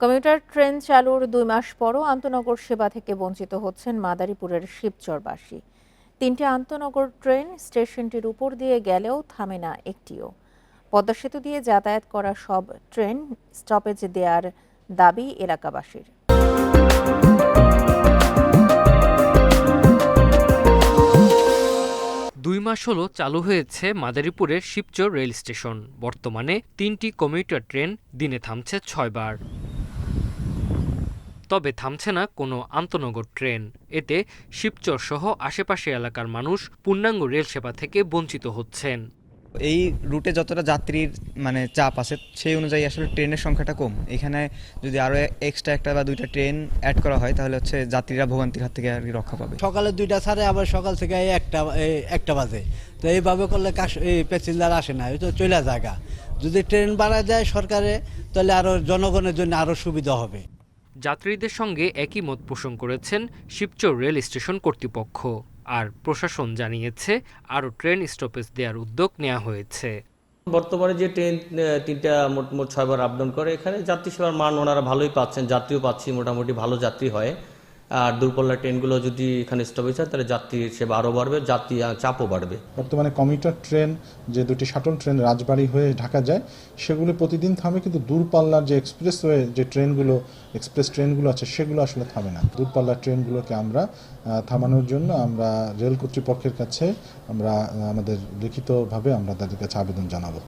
Commuter train চালুর ২ মাস পরও আন্তনগর সেবা থেকে বঞ্চিত হচ্ছেন মাদারীপুরের শিবচরবাসী। ৩টি আন্তনগর ট্রেন স্টেশনটির উপর দিয়ে গেলেও থামে না একটিও। পদ্মা সেতু দিয়ে যাতায়াত করা সব ট্রেন স্টপেজ দেওয়ার দাবি এলাকাবাসীর। ২ মাস হলো চালু হয়েছে মাদারীপুরের শিবচর রেল স্টেশন। বর্তমানে ৩টি কমিউটার ট্রেন দিনে থামছে ৬ বার। তবে থামছে না কোনো আন্তনগর ট্রেন। এতে শিবচর সহ আশেপাশে এলাকার মানুষ পূর্ণাঙ্গ রেল সেবা থেকে বঞ্চিত হচ্ছেন। এই রুটে যতটা যাত্রীর চাপ আছে সেই অনুযায়ী আসলে ট্রেনের সংখ্যাটা কম। এখানে যদি আরও এক্সট্রা একটা বা 2টা ট্রেন অ্যাড করা হয় তাহলে যাত্রীরা ভোগান্তির হাত থেকে আর কি রক্ষা পাবে। সকালে 2টা ছাড়ে আবার সকাল থেকে একটা বাজে, তো এইভাবে করলে প্যাসেঞ্জার আসে না, তো চলে জায়গা। যদি ট্রেন বাড়া যায় সরকারে তাহলে আরও জনগণের জন্য আরও সুবিধা হবে। যাত্রীদের সঙ্গে একই মত পোষণ করেছেন শিবচর রেল স্টেশন কর্তৃপক্ষ। আর প্রশাসন জানিয়েছে আরও ট্রেন স্টপেজ দেওয়ার উদ্যোগ নেওয়া হয়েছে। বর্তমানে যে ট্রেন 3টা মোট 6 বার আপডাউন করে, এখানে যাত্রী সেবার মান ওনারা ভালোই পাচ্ছেন, যাত্রীও পাচ্ছি, মোটামুটি ভালো যাত্রী হয়। আর দূরপাল্লার ট্রেনগুলো যদি এখানে স্টপেজ হয় তাহলে যাত্রীর সেবা আরও বাড়বে, যাত্রী চাপও বাড়বে। বর্তমানে কমিউটার ট্রেন যে 2টি শাটল ট্রেন রাজবাড়ী হয়ে ঢাকা যায় সেগুলো প্রতিদিন থামে, কিন্তু দূরপাল্লার যে এক্সপ্রেসওয়ে যে এক্সপ্রেস ট্রেনগুলো আছে সেগুলো আসলে থামে না। দূরপাল্লার ট্রেনগুলোকে আমরা থামানোর জন্য আমরা রেল কর্তৃপক্ষের কাছে আমাদের লিখিতভাবে আমরা তাদের কাছে আবেদন জানাবো।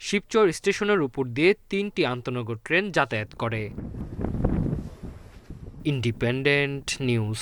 শিবচর স্টেশনের উপর দিয়ে 3টি আন্তনগর ট্রেন যাতায়াত করে। Independent news.